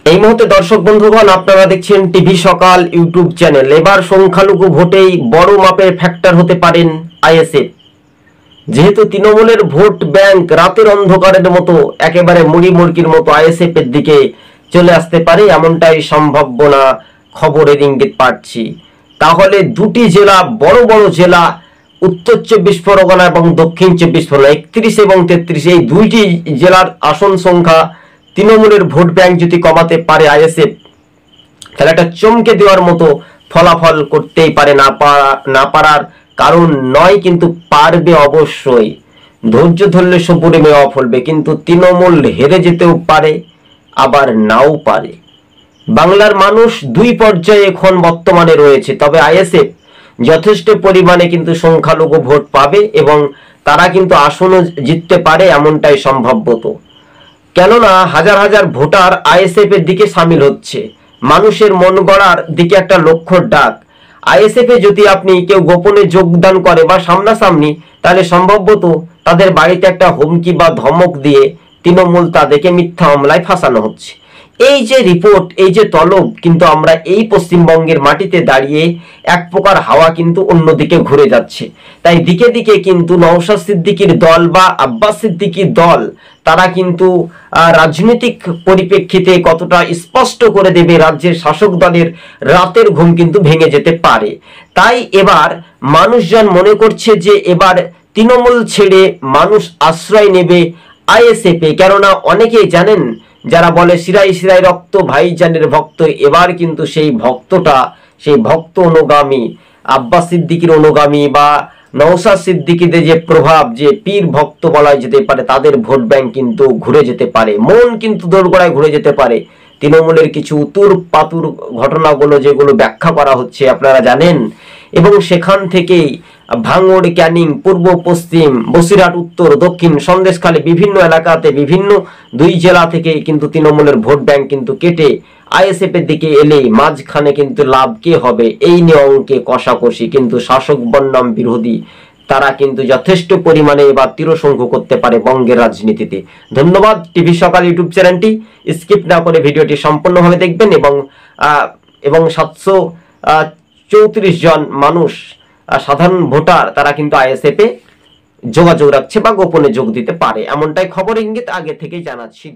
এই মুহূর্তে দর্শক বন্ধুগণ আপনারা দেখছেন টিভি সকাল ইউটিউব চ্যানেল। এবার সংখ্যালঘু ভোটেই বড় মাপের ফ্যাক্টর হতে পারেন আইএসএফ। যেহেতু তৃণমূলের ভোট ব্যাংক রাতের অন্ধকারের মতো একেবারে মুড়ি মুড়কির মতো আইএসএফ এর দিকে চলে আসতে পারে, এমনটাই সম্ভাবনা খবরের ইঙ্গিত পাচ্ছি। তাহলে দুটি জেলা, বড় বড় জেলা, উত্তর 24 পরগনা এবং দক্ষিণ 24 পরগনা 31 এবং 33, এই দুইটি জেলার আসন সংখ্যা তৃণমূলের ভোট ব্যাংক যদি কমাতে পারে আইএসএফ, তাহলে একটা চমকে দেওয়ার মতো ফলাফল করতেই পারে। না পারার কারণ নয়, কিন্তু পারবে অবশ্যই। ধৈর্য ধরলে সপুরে মেওয়া ফলবে, কিন্তু তৃণমূল হেরে যেতেও পারে, আবার নাও পারে। বাংলার মানুষ দুই পর্যায়ে এখন বর্তমানে রয়েছে, তবে আইএসএফ যথেষ্ট পরিমাণে কিন্তু সংখ্যালঘু ভোট পাবে এবং তারা কিন্তু আসনও জিততে পারে, এমনটাই সম্ভাব্যত। কেননা হাজার হাজার ভোটার আইএসএফ এর দিকে সামিল হচ্ছে, মানুষের মন গড়ার দিকে একটা লক্ষ্যর ডাক। আইএসএফ এ যদি আপনি কেউ গোপনে যোগদান করে বা সামনাসামনি, তাহলে সম্ভবত তাদের বাড়িতে একটা হুমকি বা ধমক দিয়ে তৃণমূল তাদেরকে মিথ্যা মামলায় ফাঁসানো হচ্ছে। এই যে রিপোর্ট, এই যে তলব, কিন্তু আমরা এই পশ্চিমবঙ্গের মাটিতে দাঁড়িয়ে এক প্রকার হাওয়া কিন্তু অন্যদিকে ঘুরে যাচ্ছে। তাই দিকে দিকে কিন্তু নওশাদ সিদ্দিকীর দল বা আব্বাস সিদ্দিকীর দল, তারা কিন্তু রাজনৈতিক পরিপ্রেক্ষিতে কতটা স্পষ্ট করে দেবে রাজ্যের শাসক দলের রাতের ঘুম কিন্তু ভেঙে যেতে পারে। তাই এবার মানুষজন মনে করছে যে এবার তৃণমূল ছেড়ে মানুষ আশ্রয় নেবে আইএসএফ এ। কেননা অনেকেই জানেন, যারা বলে শিরাই শিরাই রক্ত ভাইজানের ভক্ত, এবার কিন্তু সেই ভক্তটা, সেই ভক্ত অনুগামী, আব্বাস সিদ্দিকীর অনুগামী বা নওশাদ সিদ্দিকীদের যে প্রভাব, যে পীর ভক্ত বলা যেতে পারে, তাদের ভোট ব্যাংক কিন্তু ঘুরে যেতে পারে, মন কিন্তু দোরগোড়ায় ঘুরে যেতে পারে। তৃণমূলের কিছু উতুর পাতুর ঘটনাগুলো যেগুলো ব্যাখ্যা করা হচ্ছে আপনারা জানেন, এবং সেখান থেকেই ভাঙড়, ক্যানিং, পূর্ব পশ্চিম, বসিরহাট, উত্তর দক্ষিণ, সন্দেশখালী, বিভিন্ন এলাকাতে বিভিন্ন দুই জেলা থেকে কিন্তু তৃণমূলের ভোট ব্যাংক কিন্তু কেটে আইএসএফ এর দিকে এলে মাঝখানে কিন্তু লাভ কে হবে, এই নিয়ে অঙ্কে কষাকষি। কিন্তু শাসক বনাম বিরোধী, তারা কিন্তু যথেষ্ট পরিমাণে এবার তীরশঙ্কু করতে পারে বঙ্গের রাজনীতিতে। ধন্যবাদ। টিভি সকাল ইউটিউব চ্যানেলটি স্কিপ না করে ভিডিওটি সম্পূর্ণভাবে দেখবেন এবং 734 জন মানুষ, সাধারণ ভোটার, তারা কিন্তু আইএসএফ এ যোগাযোগ রাখছে বা গোপনে যোগ দিতে পারে, এমনটাই খবর ইঙ্গিত আগে থেকেই জানাচ্ছি।